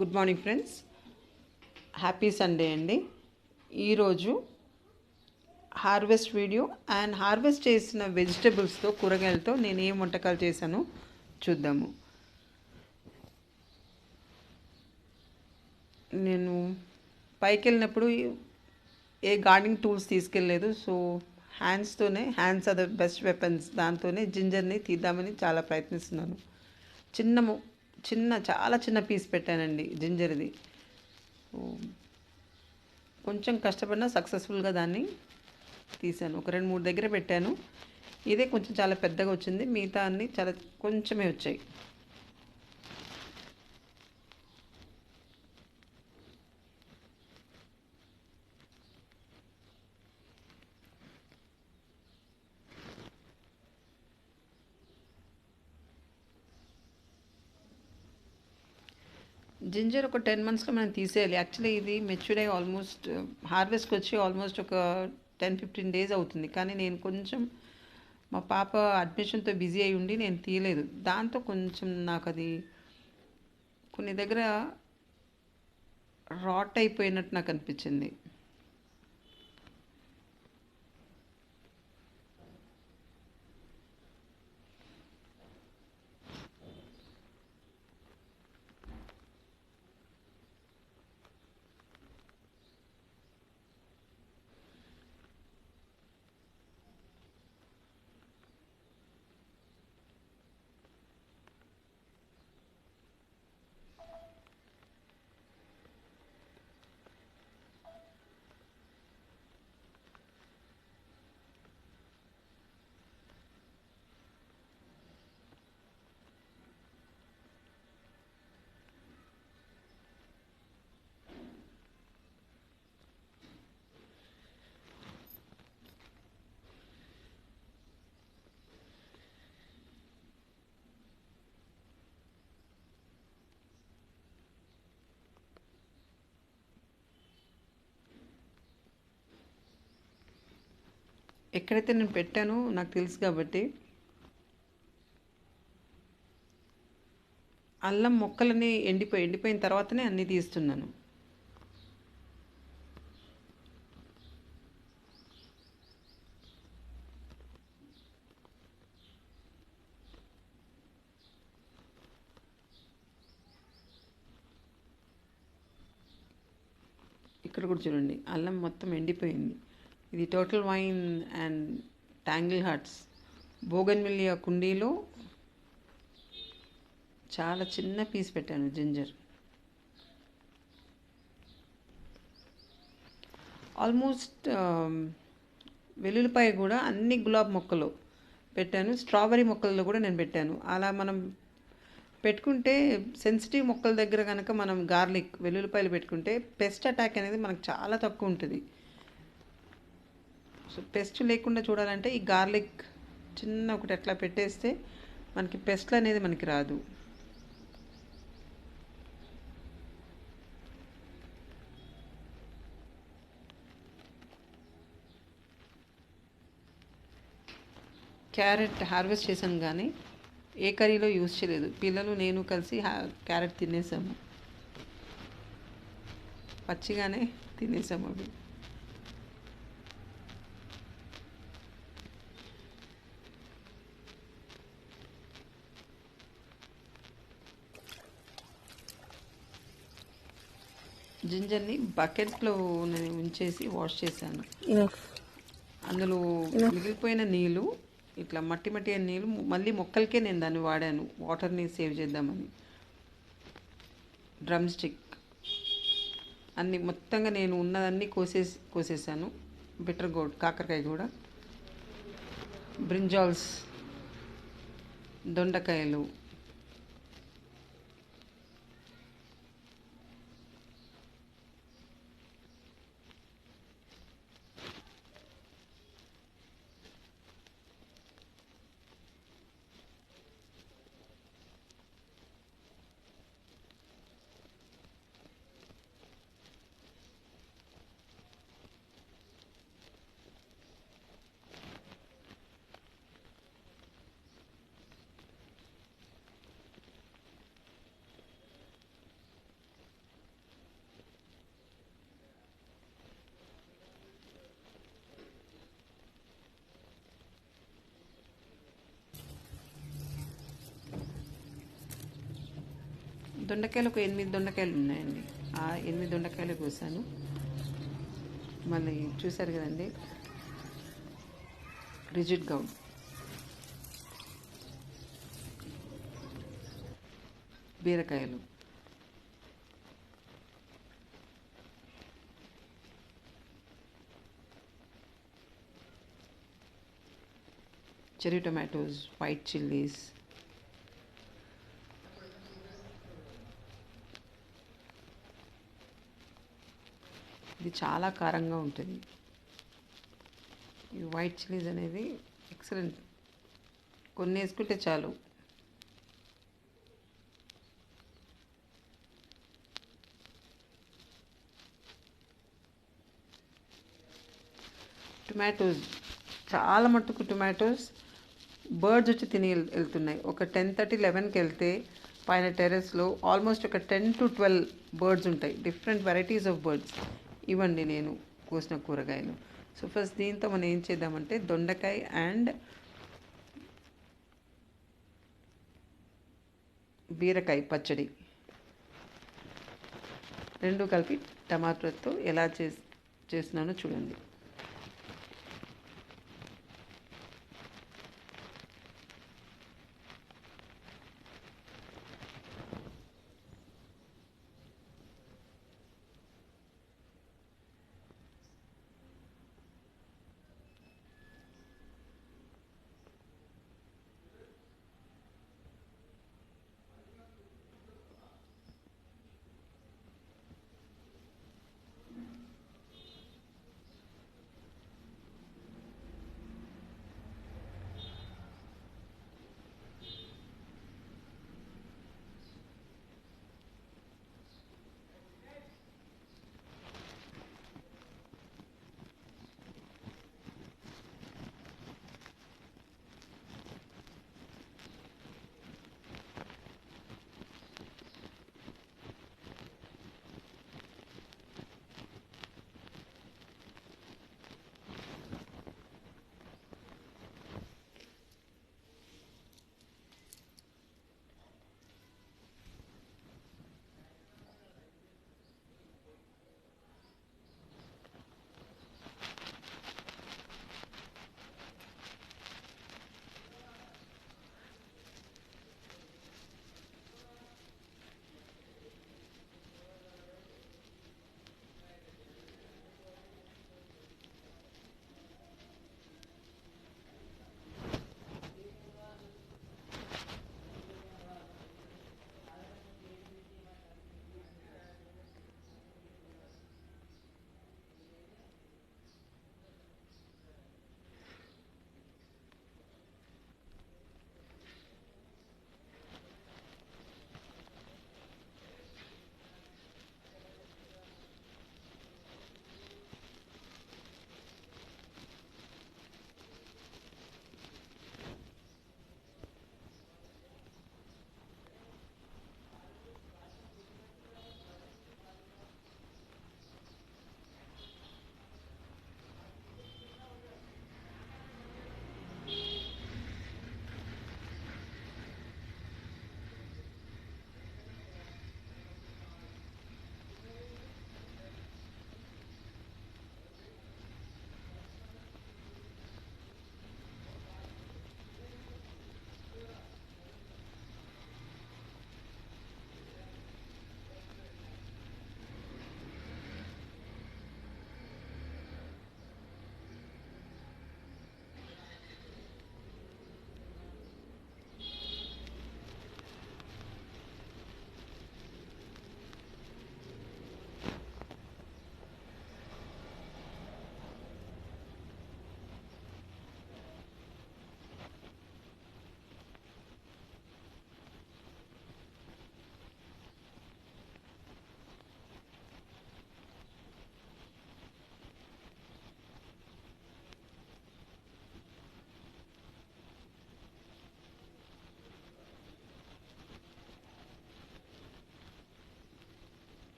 Good morning friends, happy Sunday అండి. ఈరోజు harvest video and harvest చేసిన వెజిటబుల్స్తో, కూరగాయలతో నేను ఏం వంటకాలు చేశానో చూద్దాము. నేను పైకి వెళ్ళినప్పుడు ఏ గార్డెనింగ్ టూల్స్ తీసుకెళ్ళలేదు. So hands are the best weapons. దాంతోనే జింజర్ని తీద్దామని చాలా ప్రయత్నిస్తున్నాను. చాలా చిన్న పీస్ పెట్టానండి జింజర్ది. కొంచెం కష్టపడినా సక్సెస్ఫుల్గా దాన్ని తీసాను. ఒక 2-3 దగ్గర పెట్టాను. ఇదే కొంచెం చాలా పెద్దగా వచ్చింది, మిగతా అన్నీ చాలా కొంచెమే వచ్చాయి. జింజర్ ఒక 10 monthsలో మనం తీసేయాలి. యాక్చువల్లీ ఇది మెచ్యూర్ అయ్యి ఆల్మోస్ట్ హార్వెస్ట్కి వచ్చి ఆల్మోస్ట్ ఒక 10-15 days అవుతుంది. కానీ నేను కొంచెం మా పాప అడ్మిషన్తో బిజీ అయి ఉండి నేను తీయలేదు. దాంతో కొంచెం నాకు అది కొన్ని దగ్గర రాట్ అయిపోయినట్టు నాకు అనిపించింది. ఎక్కడైతే నేను పెట్టానో నాకు తెలుసు కాబట్టి అల్లం మొక్కలని ఎండిపోయిన తర్వాతనే అన్నీ తీస్తున్నాను. ఇక్కడ కూడా చూడండి, అల్లం మొత్తం ఎండిపోయింది. ఇది total vine and tangle hearts bougainvillea కుండీలో చాలా చిన్న పీస్ పెట్టాను జింజర్. ఆల్మోస్ట్ వెల్లుల్లిపాయ కూడా అన్ని గులాబ్ మొక్కలు పెట్టాను. స్ట్రాబెర్రీ మొక్కల్లో కూడా నేను పెట్టాను. అలా మనం పెట్టుకుంటే సెన్సిటివ్ మొక్కల దగ్గర కనుక మనం గార్లిక్, వెల్లుల్లిపాయలు పెట్టుకుంటే పెస్ట్ అటాక్ అనేది మనకు చాలా తక్కువ ఉంటుంది. సో పెస్ట్ లేకుండా చూడాలంటే ఈ గార్లిక్ చిన్న ఒకటి అట్లా పెట్టేస్తే మనకి పెస్ట్లు అనేది మనకి రాదు. క్యారెట్ హార్వెస్ట్ చేశాను కానీ ఏ కర్రీలో యూజ్ చేయలేదు. పిల్లలు నేను కలిసి క్యారెట్ తినేసాము, పచ్చిగానే తినేసాము. అవి జింజర్ని బకెట్లో నేను ఉంచేసి వాష్ చేశాను. అందులో మిగిలిపోయిన నీళ్ళు, ఇట్లా మట్టి అయిన నీళ్ళు మళ్ళీ మొక్కలకే నేను దాన్ని వాడాను, వాటర్ని సేవ్ చేద్దామని. డ్రమ్ స్టిక్ అన్ని మొత్తంగా నేను ఉన్నదన్నీ కోసేసాను. బిట్టర్గోర్డ్, కాకరకాయ కూడా, బ్రింజాల్స్, దొండకాయలు, దొండకాయలు ఒక 8 దొండకాయలు ఉన్నాయండి. ఆ 8 దొండకాయలు కోసాను. మళ్ళీ చూసారు కదండి, రిజిడ్ గౌడ్, బీరకాయలు, చెర్రీ టొమాటోస్, వైట్ చిల్లీస్, ఇది చాలా కారంగా ఉంటుంది. ఈ వైట్ చిల్లీస్ అనేది ఎక్సలెంట్, కొన్ని వేసుకుంటే చాలు. టొమాటోస్, చాలా మట్టుకు టొమాటోస్ బర్డ్స్ వచ్చి తిని వెళ్తున్నాయి. ఒక 10:30, 11కి వెళ్తే పైన టెర్రస్లో ఆల్మోస్ట్ ఒక 10 to 12 బర్డ్స్ ఉంటాయి. Different varieties of birds. ఇవ్వండి నేను కోసిన కూరగాయలు. సో ఫస్ట్ దీంతో మనం ఏం చేద్దామంటే దొండకాయ అండ్ బీరకాయ పచ్చడి రెండు కలిపి టమాటోతో ఎలా చేస్తున్నానో చూడండి.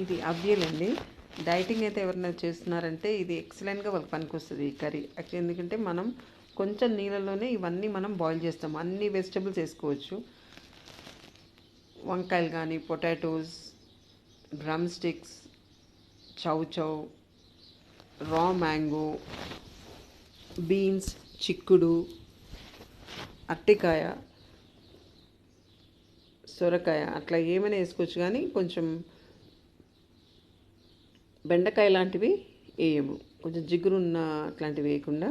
ఇది అవియల్ అండి. డైటింగ్ అయితే ఎవరైనా చేస్తున్నారంటే ఇది ఎక్సలెంట్గా వాళ్ళకి పనికొస్తుంది ఈ కర్రీ. యాక్చువల్లీ ఎందుకంటే మనం కొంచెం నీళ్ళలోనే ఇవన్నీ మనం బాయిల్ చేస్తాం. అన్ని వెజిటబుల్స్ వేసుకోవచ్చు. వంకాయలు కానీ, పొటాటోస్, డ్రమ్ స్టిక్స్, చౌ చౌ, రా మ్యాంగో, బీన్స్, చిక్కుడు, అరటికాయ, సొరకాయ అట్లా ఏమైనా వేసుకోవచ్చు. కానీ కొంచెం బెండకాయ లాంటివి వేయము. కొంచెం జిగురున్న అట్లాంటివి వేయకుండా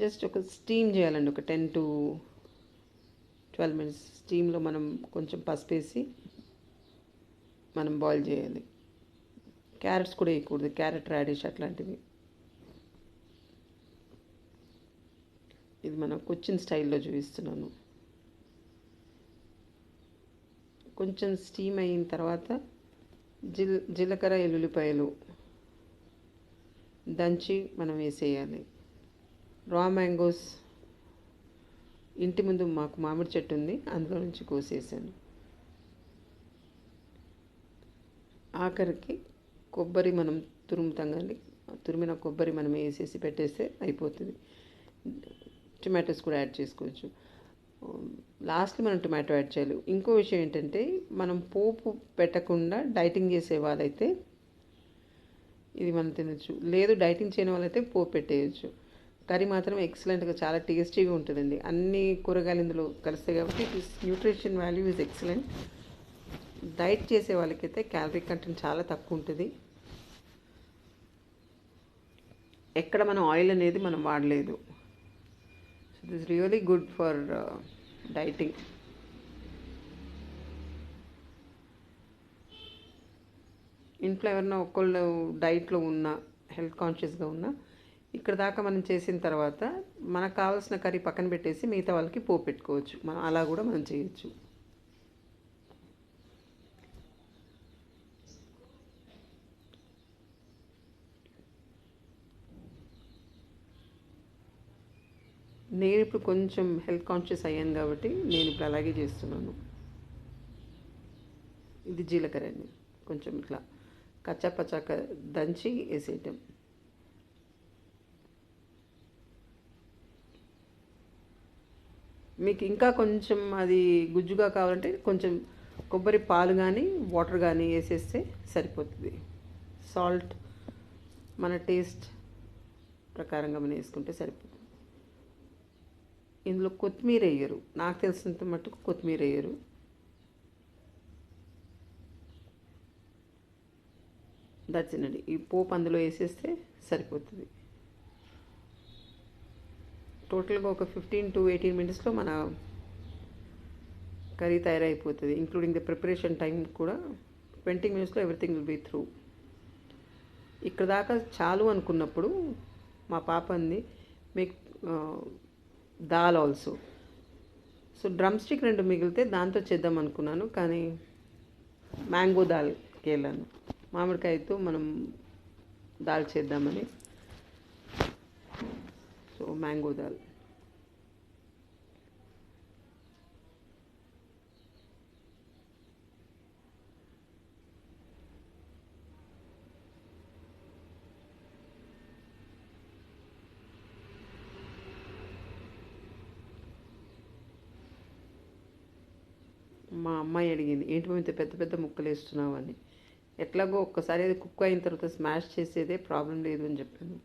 జస్ట్ ఒక స్టీమ్ చేయాలండి. ఒక 10 to 12 minutes స్టీమ్లో మనం కొంచెం పసుపు వేసి మనం బాయిల్ చేయాలి. క్యారెట్స్ కూడా వేయకూడదు, క్యారెట్ రాడిష్ అట్లాంటివి. ఇది మనం కొచ్చిన్ స్టైల్లో చూపిస్తున్నాను. కొంచెం స్టీమ్ అయిన తర్వాత జీలకర్ర, ఎల్లుల్లిపాయలు దంచి మనం వేసేయాలి. రా మ్యాంగోస్ ఇంటి ముందు మాకు మామిడి చెట్టు ఉంది, అందులో నుంచి కోసేసాను. ఆఖరికి కొబ్బరి మనం తురుముతాం కానీ తురిమిన కొబ్బరి మనం వేసేసి పెట్టేస్తే అయిపోతుంది. టొమాటోస్ కూడా యాడ్ చేసుకోవచ్చు. లాస్ట్లో మనం టొమాటో యాడ్ చేయాలి. ఇంకో విషయం ఏంటంటే మనం పోపు పెట్టకుండా డైటింగ్ చేసే వాళ్ళైతే ఇది మనం తినచ్చు. లేదు డైటింగ్ చేయని వాళ్ళైతే పోపు పెట్టేయచ్చు. కర్రీ మాత్రం ఎక్సలెంట్గా చాలా టేస్టీగా ఉంటుందండి. అన్ని కూరగాయలు ఇందులో కలుస్తాయి కాబట్టి nutrition value is excellent. Diet చేసే వాళ్ళకైతే క్యాలరీ కంటెంట్ చాలా తక్కువ ఉంటుంది. ఎక్కడ మనం ఆయిల్ అనేది మనం వాడలేదు. So this really good for dieting. ఇంట్లో ఎవరైనా ఒకళ్ళు డైట్లో ఉన్నా, హెల్త్ కాన్షియస్గా ఉన్నా, ఇక్కడ దాకా మనం చేసిన తర్వాత మనకు కావాల్సిన కర్రీ పక్కన పెట్టేసి మిగతా వాళ్ళకి పోపు పెట్టుకోవచ్చు. మనం అలా కూడా మనం చేయొచ్చు. నేను ఇప్పుడు కొంచెం హెల్త్ కాన్షియస్ అయ్యాను కాబట్టి నేను ఇప్పుడు అలాగే చేస్తున్నాను. ఇది జీలకర్ర అండి, కొంచెం ఇట్లా కచ్చా పచ్చాక దంచి వేసేయటం. మీకు ఇంకా కొంచెం అది గుజ్జుగా కావాలంటే కొంచెం కొబ్బరి పాలు కానీ వాటర్ కానీ వేసేస్తే సరిపోతుంది. సాల్ట్ మన టేస్ట్ ప్రకారంగా మనం వేసుకుంటే సరిపోతుంది. ఇందులో కొత్తిమీర వేయరు, నాకు తెలిసినంత మట్టుకు కొత్తిమీర వేయరు. దచ్చినండి ఈ పోపు అందులో వేసేస్తే సరిపోతుంది. టోటల్గా ఒక 15 to 18 minutesలో మన కర్రీ తయారైపోతుంది. ఇంక్లూడింగ్ ద ప్రిపరేషన్ టైం కూడా 20 minutesలో ఎవ్రీథింగ్ విల్ బీ త్రూ. ఇక్కడ దాకా చాలు అనుకున్నప్పుడు మా పాప అంది మీకు dal also. So drum stick 2 మిగిలితే దాంతో చేద్దాం అనుకున్నాను, కానీ మ్యాంగో దాల్కి వెళ్ళాను. మామిడికాయతో మనం దాల్ చేద్దామని. So mango dal. మా అమ్మాయి అడిగింది, ఏంటి మేము ఇంత పెద్ద పెద్ద ముక్కలు వేస్తున్నావు అని. ఎట్లాగో ఒక్కసారి అది కుక్ అయిన తర్వాత స్మాష్ చేసేదే ప్రాబ్లం లేదు అని చెప్పాను.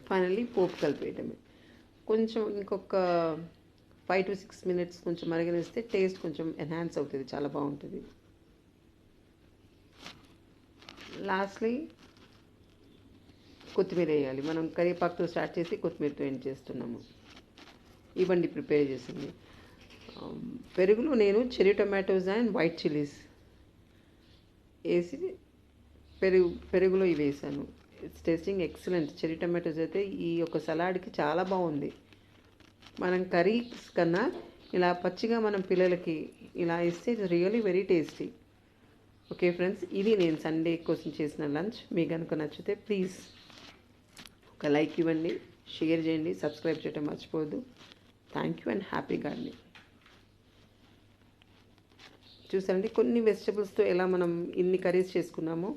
ఫైనల్లీ పోపు కలిపేయటమే. కొంచెం ఇంకొక 5 to 6 minutes కొంచెం మరగనిస్తే టేస్ట్ కొంచెం ఎన్హాన్స్ అవుతుంది, చాలా బాగుంటుంది. లాస్ట్లీ కొత్తిమీర వేయాలి. మనం కరివేపాకుతో స్టార్ట్ చేసి కొత్తిమీరతో ఎండ్ చేస్తున్నాము. ఇవ్వండి ప్రిపేర్ చేసింది. పెరుగులో నేను cherry tomatoes and white chillies వేసి పెరుగులో ఇవి వేసాను. It's tasting excellent. Cherry tomatoes అయితే ఈ యొక్క సలాడ్కి చాలా బాగుంది. మనం కర్రీస్ కన్నా ఇలా పచ్చిగా మనం పిల్లలకి ఇలా ఇస్తే it's really very tasty. Okay friends, ఇది నేను సండే కోసం చేసిన లంచ్. మీకు కనుక నచ్చితే ప్లీజ్ ఒక లైక్ ఇవ్వండి, షేర్ చేయండి, సబ్స్క్రైబ్ చేయడం మర్చిపోవద్దు. Thank you and happy gardening. చూసారండి కొన్ని వెజిటబుల్స్తో ఎలా మనం ఇన్ని కర్రీస్ చేసుకున్నామో.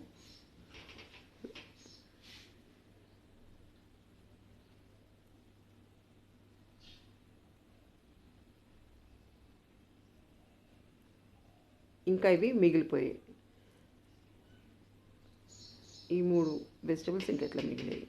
ఇంకా ఇవి మిగిలిపోయాయి. ఈ 3 వెజిటబుల్స్ ఇంకెట్లా మిగిలాయి.